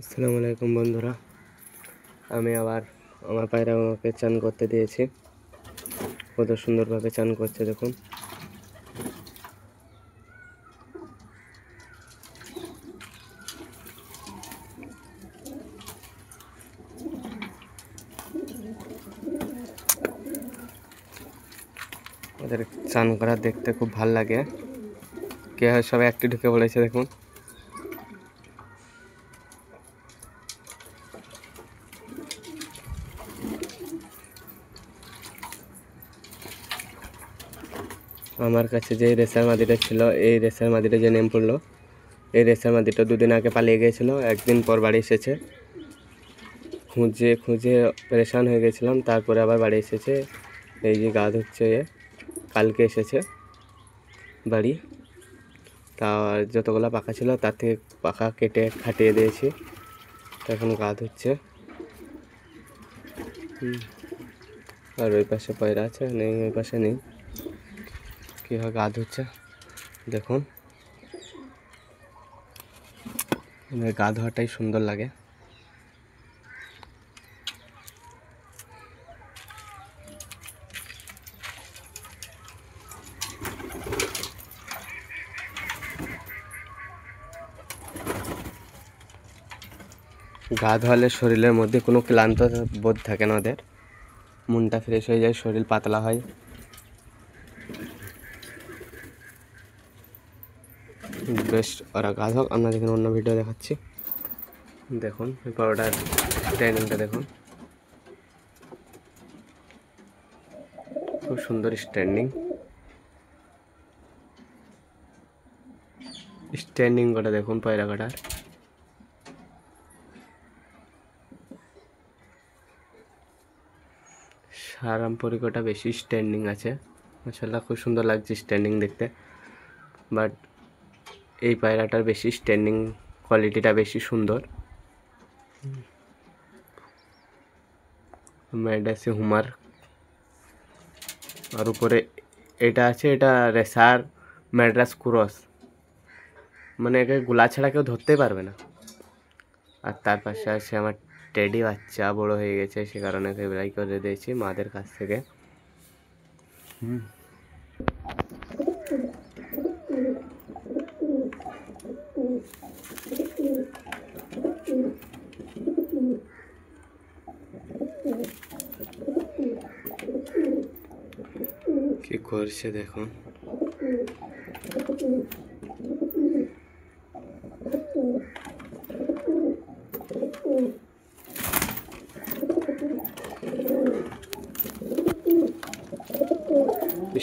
আসসালামু আলাইকুম বন্ধুরা, আমি আবার আমার পায়রা আমাকে চান করতে দিয়েছি। কত সুন্দরভাবে চান করছে দেখুন। ওদের চান করা দেখতে খুব ভালো লাগে। কে হয় সবাই একটি ঢুকে পড়েছে দেখুন। আমার কাছে যে রেসার মাদিটা ছিল, এই রেসার মাদিটা যে নেম পড়লো, এই রেসার মাদিটা দুদিন আগে পালিয়ে গিয়েছিল, একদিন পর বাড়ি এসেছে। খুঁজে খুঁজে পরেশান হয়ে গেছিলাম, তারপরে আবার বাড়ি এসেছে। এই যে গা ধুচ্ছে, কালকে এসেছে বাড়ি। তা যতগুলো পাখা ছিল তার থেকে পাখা কেটে খাটিয়ে দিয়েছি, তো এখন গা ধুচ্ছে। আর ওই পাশে পয়রা আছে, নেই ওই পাশে নেই। কীভাবে গা ধুচ্ছে দেখুন। গা ধোয়াটাই সুন্দর লাগে। গা ধোয়ালে শরীরের মধ্যে কোনো ক্লান্ত বোধ থাকে না, ওদের মনটা ফ্রেশ হয়ে যায়, শরীর পাতলা হয়। বেশ ওরা গা ধোক, আপনাদের অন্য ভিডিও দেখাচ্ছি। দেখুন পাউডার স্ট্যান্ডিংটা দেখুন, খুব সুন্দর স্ট্যান্ডিং কটা দেখুন পায়রা কাটার। সারামপুরি কটা বেশি স্ট্যান্ডিং আছে, মাশাআল্লাহ খুব সুন্দর লাগছে স্ট্যান্ডিং দেখতে। বাট এই পায়রাটার বেশি স্ট্যান্ডিং কোয়ালিটিটা বেশি সুন্দর। ম্যাডাসি হুমার, আর উপরে এটা আছে, এটা রেসার ম্যাড্রাস ক্রস, মানে একে গোলা ছাড়া কেউ ধরতেই পারবে না। আর তার পাশে আছে আমার টেডি বাচ্চা, বড় হয়ে গেছে, সে কারণে একে বেড়াই করে দিয়েছি মাদের কাছ থেকে। কি করছে দেখুন।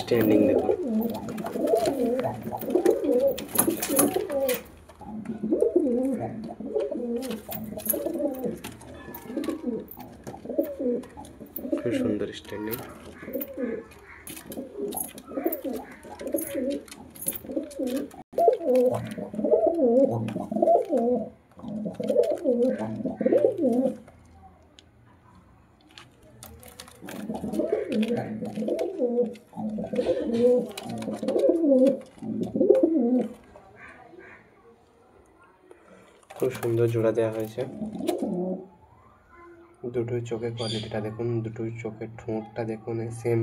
স্ট্যান্ডিং দেখুন। খুব সুন্দর স্ট্যান্ডিং। খুব সুন্দর জোড়া দেওয়া হয়েছে। দুটো চোখের কোয়ালিটিটা দেখুন, দুটো চোখের ঠোঁটটা দেখুন, সেম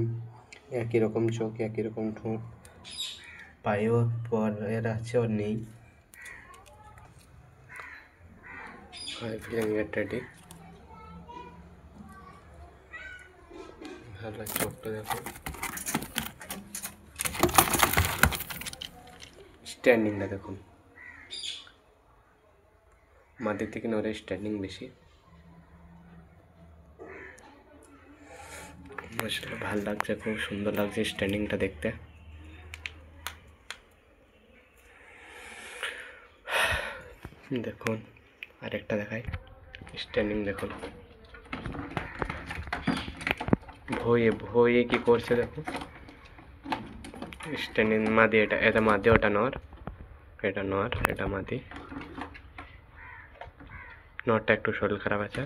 একই রকম চোখ, একই রকম ঠোঁট। পায়েও পরের আছে আর নেই। টেডি ভালো, চোখটা দেখুন, স্ট্যান্ডিংটা দেখুন। মাদের থেকে নরের স্ট্যান্ডিং বেশি। আসলে ভালো লাগছে, খুব সুন্দর লাগছে স্ট্যান্ডিংটা দেখতে। দেখুন আরেকটা দেখাই, স্ট্যান্ডিং দেখুন। ভয়ে ভয়ে কি করছে দেখুন। স্ট্যান্ডিং মাদি, এটা এটা মাদি, ওটা নর, এটা নর, এটা মাদি। নরটা একটু শরীর খারাপ আছে।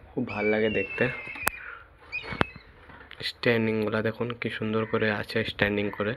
খুব ভালো লাগে দেখতে। স্ট্যান্ডিংগুলো দেখুন কি সুন্দর করে আছে স্ট্যান্ডিং করে।